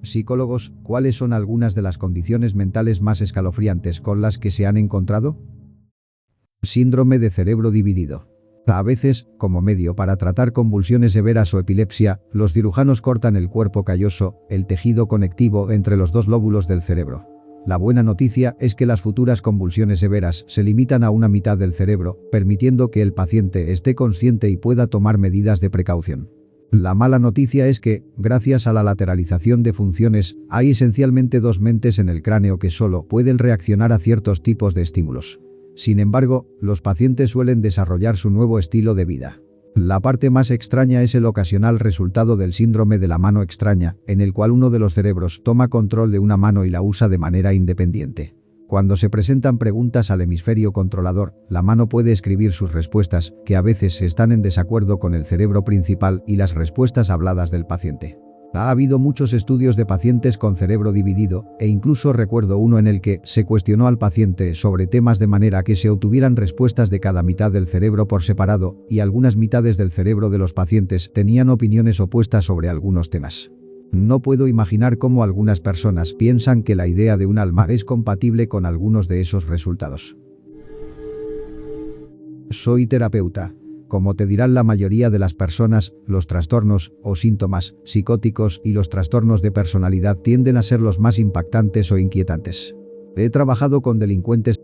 Psicólogos, ¿cuáles son algunas de las condiciones mentales más escalofriantes con las que se han encontrado? Síndrome de cerebro dividido. A veces, como medio para tratar convulsiones severas o epilepsia, los cirujanos cortan el cuerpo calloso, el tejido conectivo entre los dos lóbulos del cerebro. La buena noticia es que las futuras convulsiones severas se limitan a una mitad del cerebro, permitiendo que el paciente esté consciente y pueda tomar medidas de precaución. La mala noticia es que, gracias a la lateralización de funciones, hay esencialmente dos mentes en el cráneo que solo pueden reaccionar a ciertos tipos de estímulos. Sin embargo, los pacientes suelen desarrollar su nuevo estilo de vida. La parte más extraña es el ocasional resultado del síndrome de la mano extraña, en el cual uno de los cerebros toma control de una mano y la usa de manera independiente. Cuando se presentan preguntas al hemisferio controlador, la mano puede escribir sus respuestas, que a veces están en desacuerdo con el cerebro principal y las respuestas habladas del paciente. Ha habido muchos estudios de pacientes con cerebro dividido, e incluso recuerdo uno en el que se cuestionó al paciente sobre temas de manera que se obtuvieran respuestas de cada mitad del cerebro por separado, y algunas mitades del cerebro de los pacientes tenían opiniones opuestas sobre algunos temas. No puedo imaginar cómo algunas personas piensan que la idea de un alma es compatible con algunos de esos resultados. Soy terapeuta. Como te dirán la mayoría de las personas, los trastornos o síntomas psicóticos y los trastornos de personalidad tienden a ser los más impactantes o inquietantes. He trabajado con delincuentes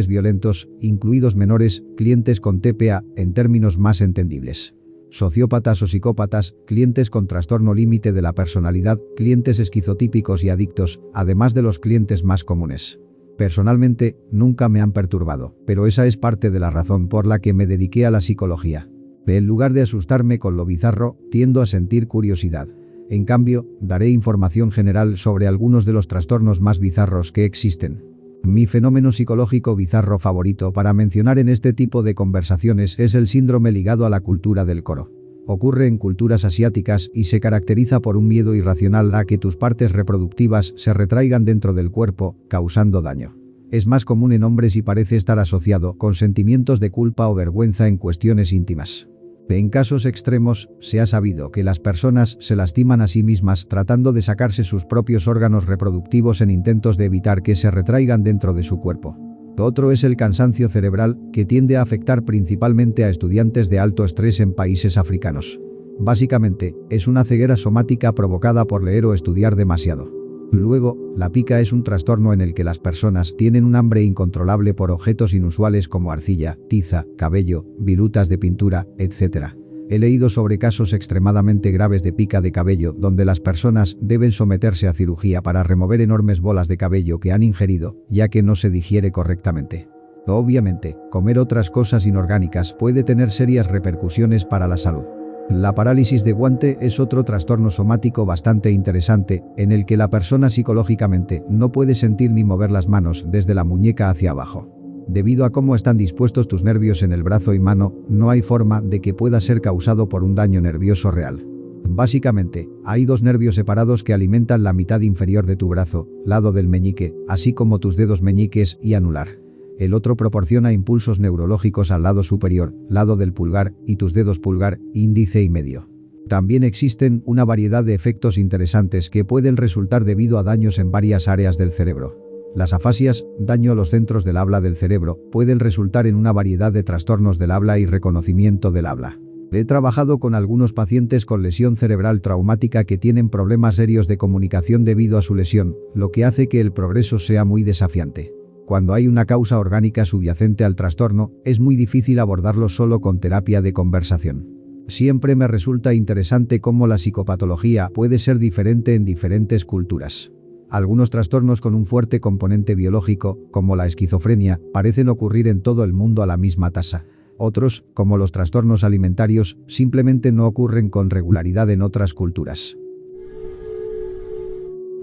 violentos, incluidos menores, clientes con TPA, en términos más entendibles. Sociópatas o psicópatas, clientes con trastorno límite de la personalidad, clientes esquizotípicos y adictos, además de los clientes más comunes. Personalmente, nunca me han perturbado, pero esa es parte de la razón por la que me dediqué a la psicología. En lugar de asustarme con lo bizarro, tiendo a sentir curiosidad. En cambio, daré información general sobre algunos de los trastornos más bizarros que existen. Mi fenómeno psicológico bizarro favorito para mencionar en este tipo de conversaciones es el síndrome ligado a la cultura del coro. Ocurre en culturas asiáticas y se caracteriza por un miedo irracional a que tus partes reproductivas se retraigan dentro del cuerpo, causando daño. Es más común en hombres y parece estar asociado con sentimientos de culpa o vergüenza en cuestiones íntimas. En casos extremos, se ha sabido que las personas se lastiman a sí mismas tratando de sacarse sus propios órganos reproductivos en intentos de evitar que se retraigan dentro de su cuerpo. Otro es el cansancio cerebral, que tiende a afectar principalmente a estudiantes de alto estrés en países africanos. Básicamente, es una ceguera somática provocada por leer o estudiar demasiado. Luego, la pica es un trastorno en el que las personas tienen un hambre incontrolable por objetos inusuales como arcilla, tiza, cabello, virutas de pintura, etc. He leído sobre casos extremadamente graves de pica de cabello donde las personas deben someterse a cirugía para remover enormes bolas de cabello que han ingerido, ya que no se digiere correctamente. Obviamente, comer otras cosas inorgánicas puede tener serias repercusiones para la salud. La parálisis de guante es otro trastorno somático bastante interesante, en el que la persona psicológicamente no puede sentir ni mover las manos desde la muñeca hacia abajo. Debido a cómo están dispuestos tus nervios en el brazo y mano, no hay forma de que pueda ser causado por un daño nervioso real. Básicamente, hay dos nervios separados que alimentan la mitad inferior de tu brazo, lado del meñique, así como tus dedos meñiques y anular. El otro proporciona impulsos neurológicos al lado superior, lado del pulgar, y tus dedos pulgar, índice y medio. También existen una variedad de efectos interesantes que pueden resultar debido a daños en varias áreas del cerebro. Las afasias, daño a los centros del habla del cerebro, pueden resultar en una variedad de trastornos del habla y reconocimiento del habla. He trabajado con algunos pacientes con lesión cerebral traumática que tienen problemas serios de comunicación debido a su lesión, lo que hace que el progreso sea muy desafiante. Cuando hay una causa orgánica subyacente al trastorno, es muy difícil abordarlo solo con terapia de conversación. Siempre me resulta interesante cómo la psicopatología puede ser diferente en diferentes culturas. Algunos trastornos con un fuerte componente biológico, como la esquizofrenia, parecen ocurrir en todo el mundo a la misma tasa. Otros, como los trastornos alimentarios, simplemente no ocurren con regularidad en otras culturas.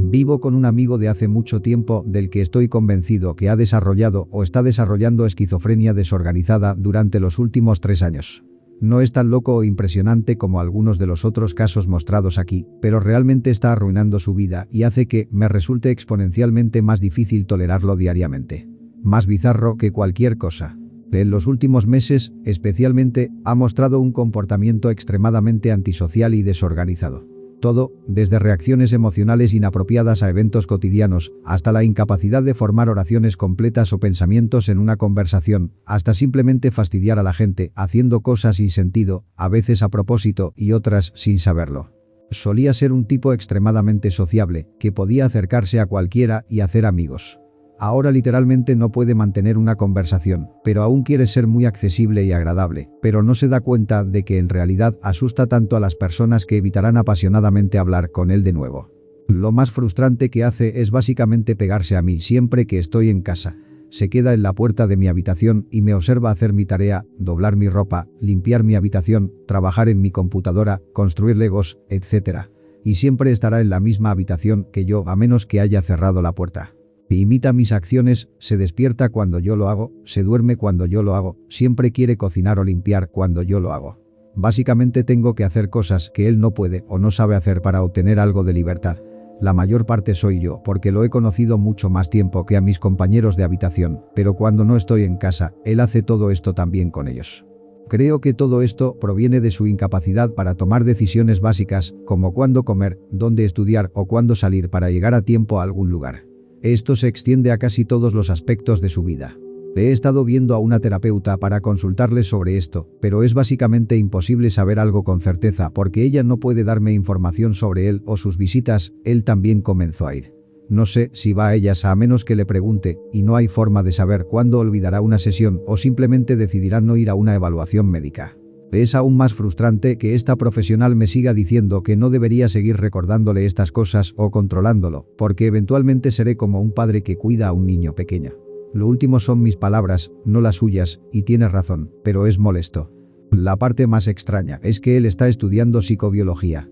Vivo con un amigo de hace mucho tiempo del que estoy convencido que ha desarrollado o está desarrollando esquizofrenia desorganizada durante los últimos 3 años. No es tan loco o impresionante como algunos de los otros casos mostrados aquí, pero realmente está arruinando su vida y hace que me resulte exponencialmente más difícil tolerarlo diariamente. Más bizarro que cualquier cosa. En los últimos meses, especialmente, ha mostrado un comportamiento extremadamente antisocial y desorganizado. Todo, desde reacciones emocionales inapropiadas a eventos cotidianos, hasta la incapacidad de formar oraciones completas o pensamientos en una conversación, hasta simplemente fastidiar a la gente, haciendo cosas sin sentido, a veces a propósito y otras sin saberlo. Solía ser un tipo extremadamente sociable, que podía acercarse a cualquiera y hacer amigos. Ahora literalmente no puede mantener una conversación, pero aún quiere ser muy accesible y agradable, pero no se da cuenta de que en realidad asusta tanto a las personas que evitarán apasionadamente hablar con él de nuevo. Lo más frustrante que hace es básicamente pegarse a mí siempre que estoy en casa. Se queda en la puerta de mi habitación y me observa hacer mi tarea, doblar mi ropa, limpiar mi habitación, trabajar en mi computadora, construir legos, etc. Y siempre estará en la misma habitación que yo a menos que haya cerrado la puerta. Imita mis acciones, se despierta cuando yo lo hago, se duerme cuando yo lo hago, siempre quiere cocinar o limpiar cuando yo lo hago. Básicamente tengo que hacer cosas que él no puede o no sabe hacer para obtener algo de libertad. La mayor parte soy yo porque lo he conocido mucho más tiempo que a mis compañeros de habitación, pero cuando no estoy en casa, él hace todo esto también con ellos. Creo que todo esto proviene de su incapacidad para tomar decisiones básicas, como cuándo comer, dónde estudiar o cuándo salir para llegar a tiempo a algún lugar. Esto se extiende a casi todos los aspectos de su vida. He estado viendo a una terapeuta para consultarle sobre esto, pero es básicamente imposible saber algo con certeza porque ella no puede darme información sobre él o sus visitas. Él también comenzó a ir. No sé si va a ellas a menos que le pregunte, y no hay forma de saber cuándo olvidará una sesión o simplemente decidirá no ir a una evaluación médica. Es aún más frustrante que esta profesional me siga diciendo que no debería seguir recordándole estas cosas o controlándolo, porque eventualmente seré como un padre que cuida a un niño pequeño. Lo último son mis palabras, no las suyas, y tiene razón, pero es molesto. La parte más extraña es que él está estudiando psicobiología.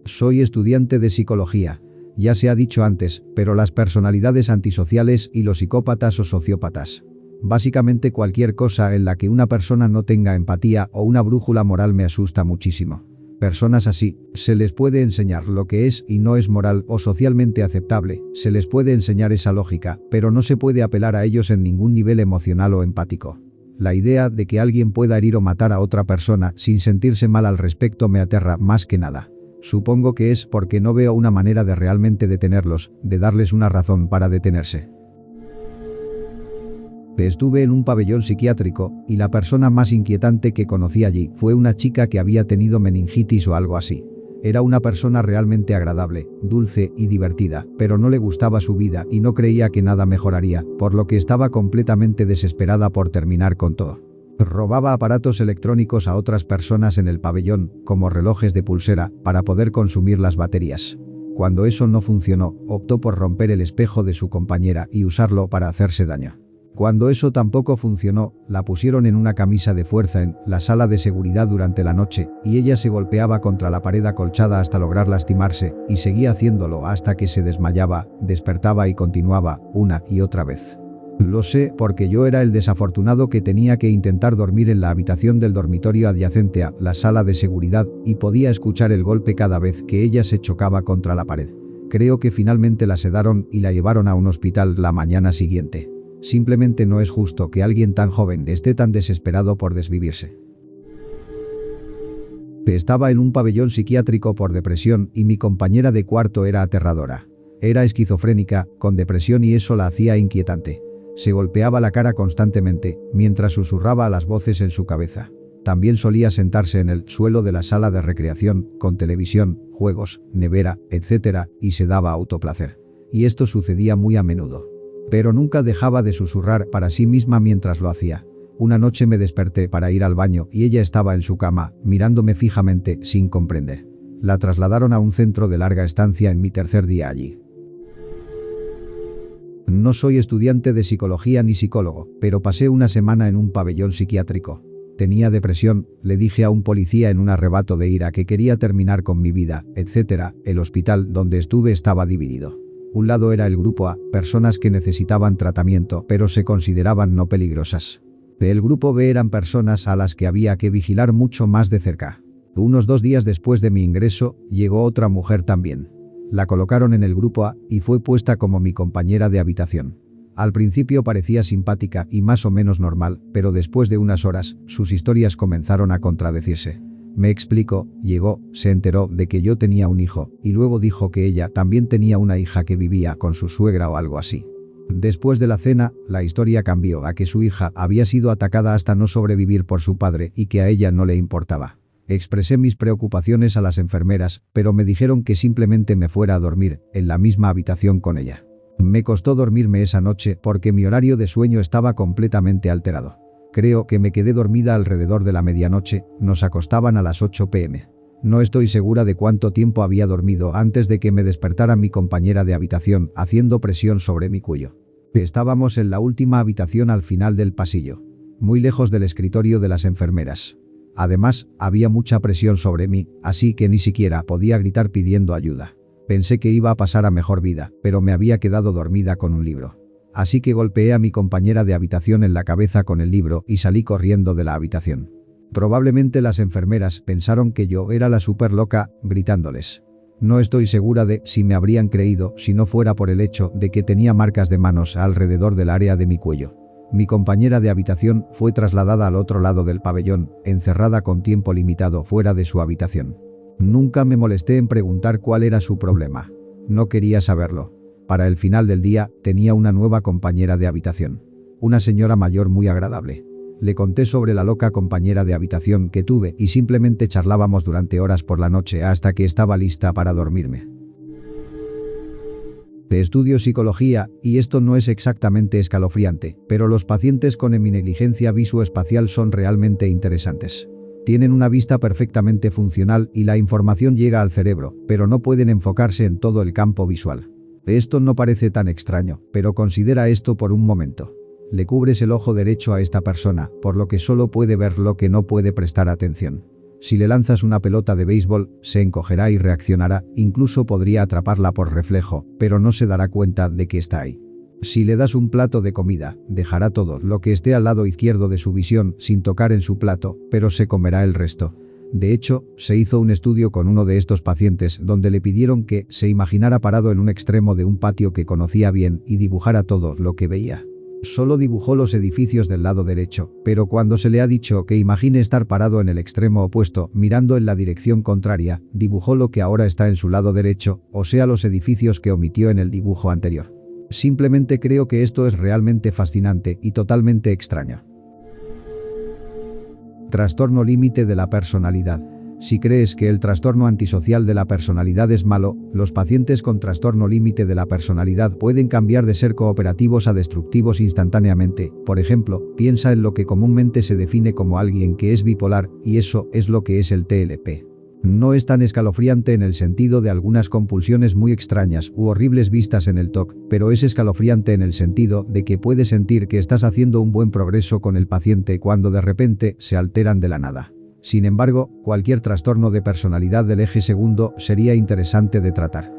Soy estudiante de psicología. Ya se ha dicho antes, pero las personalidades antisociales y los psicópatas o sociópatas. Básicamente cualquier cosa en la que una persona no tenga empatía o una brújula moral me asusta muchísimo. Personas así, se les puede enseñar lo que es y no es moral o socialmente aceptable, se les puede enseñar esa lógica, pero no se puede apelar a ellos en ningún nivel emocional o empático. La idea de que alguien pueda herir o matar a otra persona sin sentirse mal al respecto me aterra más que nada. Supongo que es porque no veo una manera de realmente detenerlos, de darles una razón para detenerse. Estuve en un pabellón psiquiátrico, y la persona más inquietante que conocí allí fue una chica que había tenido meningitis o algo así. Era una persona realmente agradable, dulce y divertida, pero no le gustaba su vida y no creía que nada mejoraría, por lo que estaba completamente desesperada por terminar con todo. Robaba aparatos electrónicos a otras personas en el pabellón, como relojes de pulsera, para poder consumir las baterías. Cuando eso no funcionó, optó por romper el espejo de su compañera y usarlo para hacerse daño. Cuando eso tampoco funcionó, la pusieron en una camisa de fuerza en la sala de seguridad durante la noche, y ella se golpeaba contra la pared acolchada hasta lograr lastimarse, y seguía haciéndolo hasta que se desmayaba, despertaba y continuaba, una y otra vez. Lo sé porque yo era el desafortunado que tenía que intentar dormir en la habitación del dormitorio adyacente a la sala de seguridad y podía escuchar el golpe cada vez que ella se chocaba contra la pared. Creo que finalmente la sedaron y la llevaron a un hospital la mañana siguiente. Simplemente no es justo que alguien tan joven esté tan desesperado por desvivirse. Estaba en un pabellón psiquiátrico por depresión y mi compañera de cuarto era aterradora. Era esquizofrénica, con depresión y eso la hacía inquietante. Se golpeaba la cara constantemente, mientras susurraba a las voces en su cabeza. También solía sentarse en el suelo de la sala de recreación, con televisión, juegos, nevera, etc., y se daba autoplacer. Y esto sucedía muy a menudo. Pero nunca dejaba de susurrar para sí misma mientras lo hacía. Una noche me desperté para ir al baño y ella estaba en su cama, mirándome fijamente, sin comprender. La trasladaron a un centro de larga estancia en mi tercer día allí. No soy estudiante de psicología ni psicólogo, pero pasé una semana en un pabellón psiquiátrico. Tenía depresión, le dije a un policía en un arrebato de ira que quería terminar con mi vida, etc. El hospital donde estuve estaba dividido. Un lado era el grupo A, personas que necesitaban tratamiento pero se consideraban no peligrosas. El grupo B eran personas a las que había que vigilar mucho más de cerca. Unos 2 días después de mi ingreso, llegó otra mujer también. La colocaron en el grupo A y fue puesta como mi compañera de habitación. Al principio parecía simpática y más o menos normal, pero después de unas horas, sus historias comenzaron a contradecirse. Me explicó, llegó, se enteró de que yo tenía un hijo, y luego dijo que ella también tenía una hija que vivía con su suegra o algo así. Después de la cena, la historia cambió a que su hija había sido atacada hasta no sobrevivir por su padre y que a ella no le importaba. Expresé mis preocupaciones a las enfermeras, pero me dijeron que simplemente me fuera a dormir, en la misma habitación con ella. Me costó dormirme esa noche porque mi horario de sueño estaba completamente alterado. Creo que me quedé dormida alrededor de la medianoche, nos acostaban a las 8 p.m. No estoy segura de cuánto tiempo había dormido antes de que me despertara mi compañera de habitación haciendo presión sobre mi cuello. Estábamos en la última habitación al final del pasillo, muy lejos del escritorio de las enfermeras. Además, había mucha presión sobre mí, así que ni siquiera podía gritar pidiendo ayuda. Pensé que iba a pasar a mejor vida, pero me había quedado dormida con un libro. Así que golpeé a mi compañera de habitación en la cabeza con el libro y salí corriendo de la habitación. Probablemente las enfermeras pensaron que yo era la súper loca, gritándoles. No estoy segura de si me habrían creído si no fuera por el hecho de que tenía marcas de manos alrededor del área de mi cuello. Mi compañera de habitación fue trasladada al otro lado del pabellón, encerrada con tiempo limitado fuera de su habitación. Nunca me molesté en preguntar cuál era su problema. No quería saberlo. Para el final del día, tenía una nueva compañera de habitación. Una señora mayor muy agradable. Le conté sobre la loca compañera de habitación que tuve y simplemente charlábamos durante horas por la noche hasta que estaba lista para dormirme. Estudio psicología, y esto no es exactamente escalofriante, pero los pacientes con heminegligencia visoespacial son realmente interesantes. Tienen una vista perfectamente funcional y la información llega al cerebro, pero no pueden enfocarse en todo el campo visual. Esto no parece tan extraño, pero considera esto por un momento. Le cubres el ojo derecho a esta persona, por lo que solo puede ver lo que no puede prestar atención. Si le lanzas una pelota de béisbol, se encogerá y reaccionará, incluso podría atraparla por reflejo, pero no se dará cuenta de que está ahí. Si le das un plato de comida, dejará todo lo que esté al lado izquierdo de su visión sin tocar en su plato, pero se comerá el resto. De hecho, se hizo un estudio con uno de estos pacientes donde le pidieron que se imaginara parado en un extremo de un patio que conocía bien y dibujara todo lo que veía. Solo dibujó los edificios del lado derecho, pero cuando se le ha dicho que imagine estar parado en el extremo opuesto, mirando en la dirección contraria, dibujó lo que ahora está en su lado derecho, o sea los edificios que omitió en el dibujo anterior. Simplemente creo que esto es realmente fascinante y totalmente extraño. Trastorno límite de la personalidad. Si crees que el trastorno antisocial de la personalidad es malo, los pacientes con trastorno límite de la personalidad pueden cambiar de ser cooperativos a destructivos instantáneamente. Por ejemplo, piensa en lo que comúnmente se define como alguien que es bipolar, y eso es lo que es el TLP. No es tan escalofriante en el sentido de algunas compulsiones muy extrañas u horribles vistas en el TOC, pero es escalofriante en el sentido de que puedes sentir que estás haciendo un buen progreso con el paciente cuando de repente se alteran de la nada. Sin embargo, cualquier trastorno de personalidad del eje segundo sería interesante de tratar.